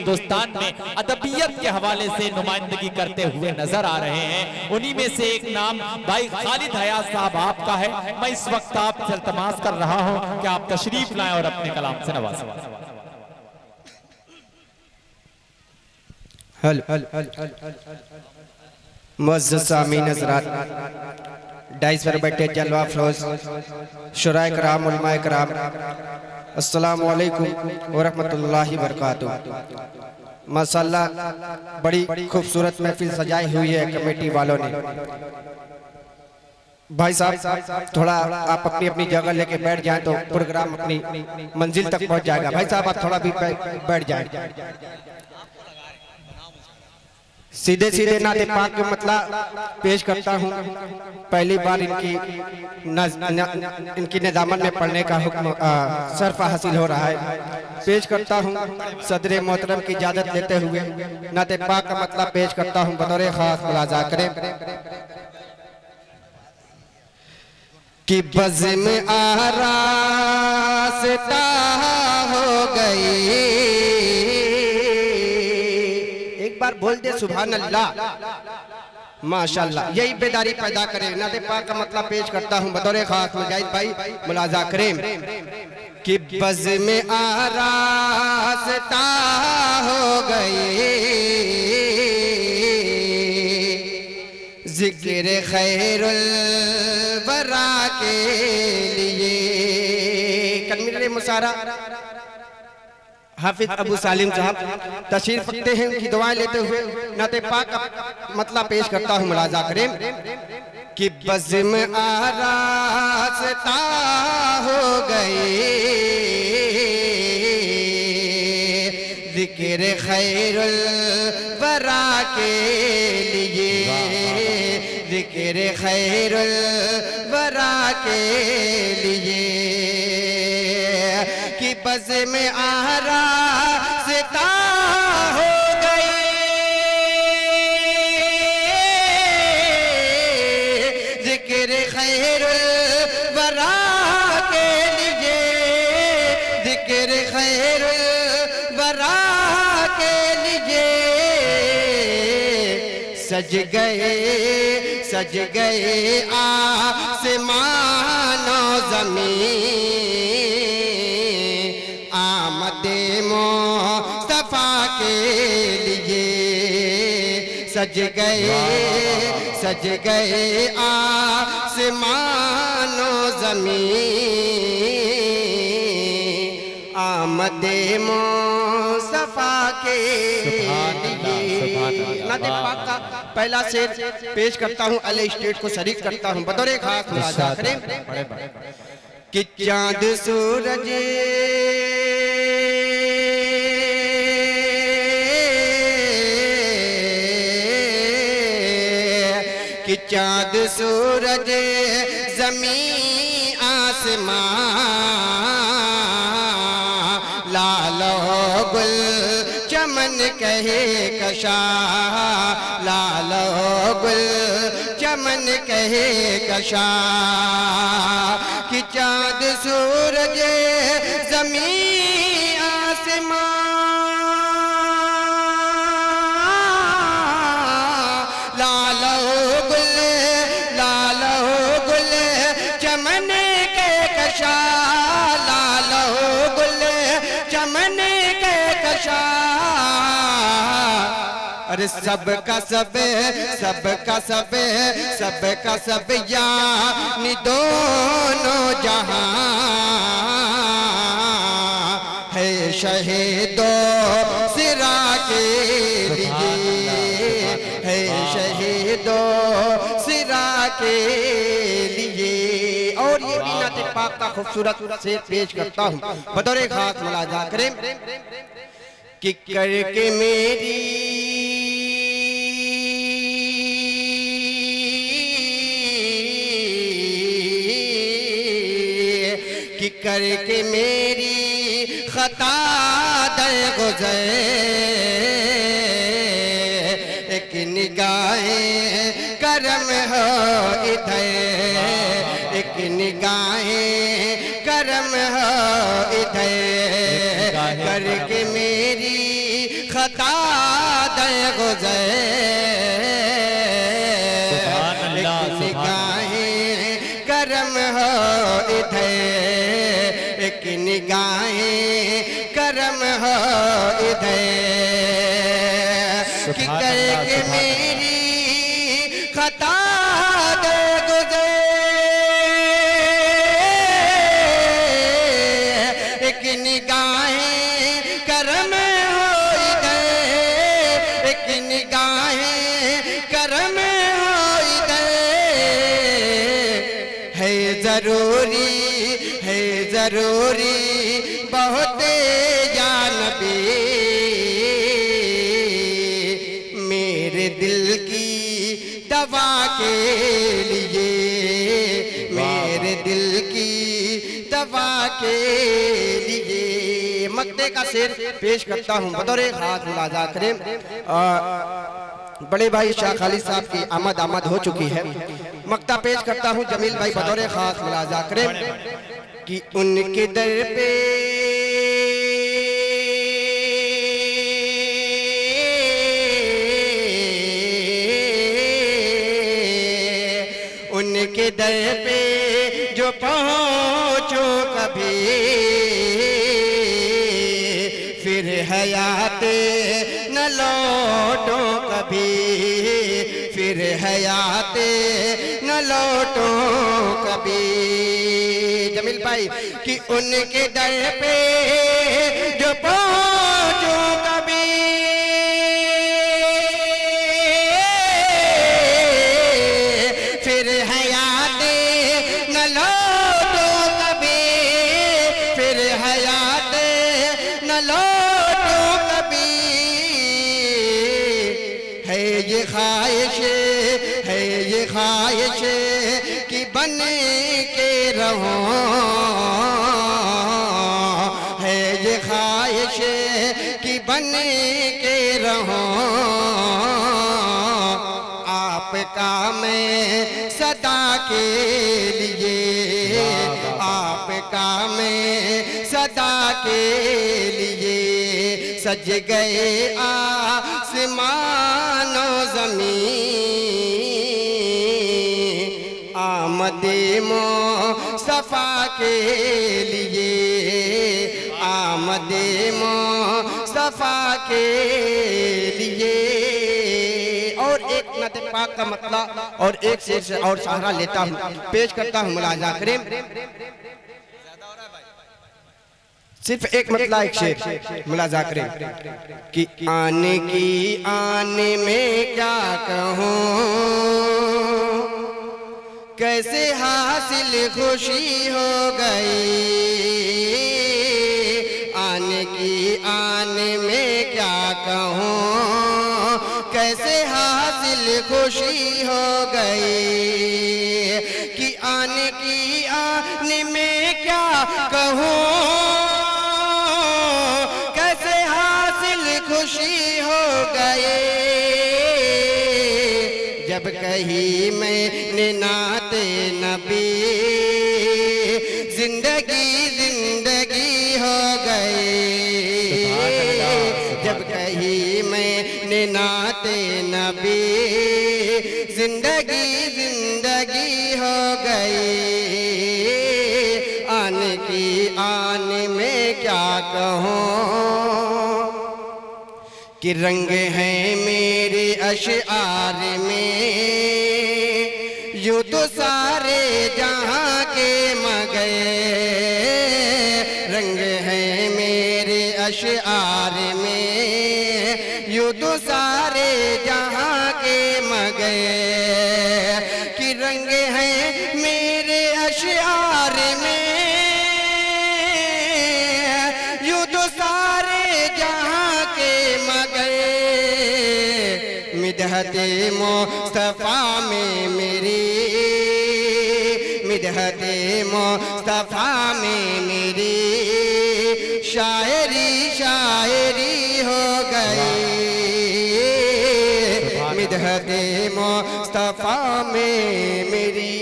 हिंदुस्तान में अदबियत के हवाले से नुमाइंदगी करते हुए नजर आ रहे हैं। उन्हीं में से एक नाम भाई खालिद हयात साहब आपका है। मैं इस वक्त आपसे इल्तमास कर रहा हूं कि आप तशरीफ लाएं और अपने कलाम से नवाजें। मुअज़्ज़ज़ सामीन हज़रात, डाइस पर बैठे जलवा फरोज़ शुराए कराम, उलमाए कराम, अस्सलामु अलैकुम व रहमतुल्लाहि व बरकातुहू। माशाअल्लाह बड़ी खूबसूरत महफिल सजाई हुई है कमेटी वालों ने। भाई साहब थोड़ा आप अपनी अपनी जगह लेके बैठ जाएं तो प्रोग्राम अपनी मंजिल तक पहुंच जाएगा। भाई साहब आप थोड़ा भी बैठ जाएं। सीधे सीधे नाते पाक के मतलब पेश करता हूँ। पहली बार इनकी निजामत में पढ़ने का हुक्म सरफा हासिल हो रहा है। पेश करता हूँ सदर मोहतरम की इजाजत लेते हुए नाते पाक का मतलब पेश करता हूँ बतौर खास मुलाजा करें कि बज़्म आरास्ता हो गई। एक बार बोल दे सुभान अल्लाह। माशाअल्लाह यही बेदारी पैदा करे। नाते पाक का मतलब पेश करता हूँ बतौर खास मुजाहिद भाई मुलाजा करें कि बज़्म आरास्ता हो गई, ज़िक्र खैरुल वरा के लिए। कन्वीनर मुसारा हाफिज अबू सालिम साहब तशरीफ रखते हैं। उनकी दुआएं लेते हुए नाते पाक का मतलब पेश करता हूँ मुलाजा करें कि बज़्म आरास्ता हो गई, ज़िक्र खैरुल वरा के लिए, ज़िक्र खैरुल वरा के लिए कि बज़्म आरास्ता हो गई, ज़िक्र खैरुल वरा के लिए, ज़िक्र खैरुल वरा के लिए। सज गए आसमान और ज़मीन, आमदे मुस्तफा के लिए। सज गए आसमान और ज़मीन, आमदे मुस्तफा के लिए। नाते पाक का पहला शेर पेश करता हूँ, अले स्टेट को शरीक करता हूँ बतौर खास मुलाजा करें कि चांद सूरज कि चांद सूरज ज़मीं आसमां, लालो गुल चमन कहे कशा, लालो गुल चमन कहे कशा। कि चाँद सूरज ज़मीं आसमां, लालो गुल चमन के कशा, लालो गुल चमन के कशा। अरे सबका सब यानी दोनों जहां है शहीदो सिरा के लिए, है शहीदो सिरा के लिए। और ये भी नाते पाक का खूबसूरत से पेश करता हूँ बतौर खास मुलाजा करें कि करके मेरी कि करके मेरी खता दरगुज़र, एक निगाहें करम हो इधर, एक निगाहें करम हो इधर। करके मेरी खता दर गुज़र निगाहें करम हो इधर एक निगाहें करम हो इधर कि करके मेरी खता दे गुज़र एक निगाहें करम हो इधर एक निगाहें करम हो इधर है जरूरी बहुत या नबी मेरे दिल की दवा के लिए मेरे दिल की दवा के लिए मक्ते का शेर पेश करता हूँ बतौर खास मुलाजा करें। बड़े भाई शाह खालिद साहब की आमद हो चुकी है। मक्ता पेश करता हूँ जमील भाई बतौर खास मुलाजा करें कि उनके दर पे उनके दर पे जो पहुँचो कभी फिर हयात न लौटो कभी फिर हयात न लौटो कभी। जमील भाई कि उनके दर पे जो पहुँचो कभी फिर हयात न लौटो कभी फिर हयात न लौटो कभी। है ये ख्वाहिश कि बन के रहो है ये ख्वाहिश कि बन के रहो आपका मैं सदा के लिए आपका मैं सदा के लिए सज गए आसमानो ज़मीन आमदे मुस्तफ़ा के लिए आमदे मुस्तफ़ा के लिए। और एक नत पाक का मतलब और एक शेर से और सहारा लेता हूँ पेश करता हूँ मुलाजा करें। सिर्फ एक मतलब एक शेर मुलाजा करें कि आने की आने में क्या कहूँ कैसे हासिल खुशी हो गई आने की आने में क्या कहूँ कैसे हासिल खुशी हो गई कि आने की आने में क्या कहूँ कैसे हासिल खुशी हो गए जब कहीं मैंने नाते नबी जिंदगी जिंदगी हो गई जब कहीं मैंने नाते नबी जिंदगी जिंदगी हो गई आने की आने में क्या कहूँ कि रंग हैं मेरे अशआर में यूं तो सारे जहाँ के मगर रंग हैं मेरे अशआर में यूं तो सारे जहाँ के मगर कि रंग हैं मेरे अशआर में यूं तो सारे जहाँ के मगर मिदहते मुस्तफ़ा में मेरी मिदहते मुस्तफ़ा में मेरी शायरी शायरी हो गई मिदहते मुस्तफ़ा में मेरी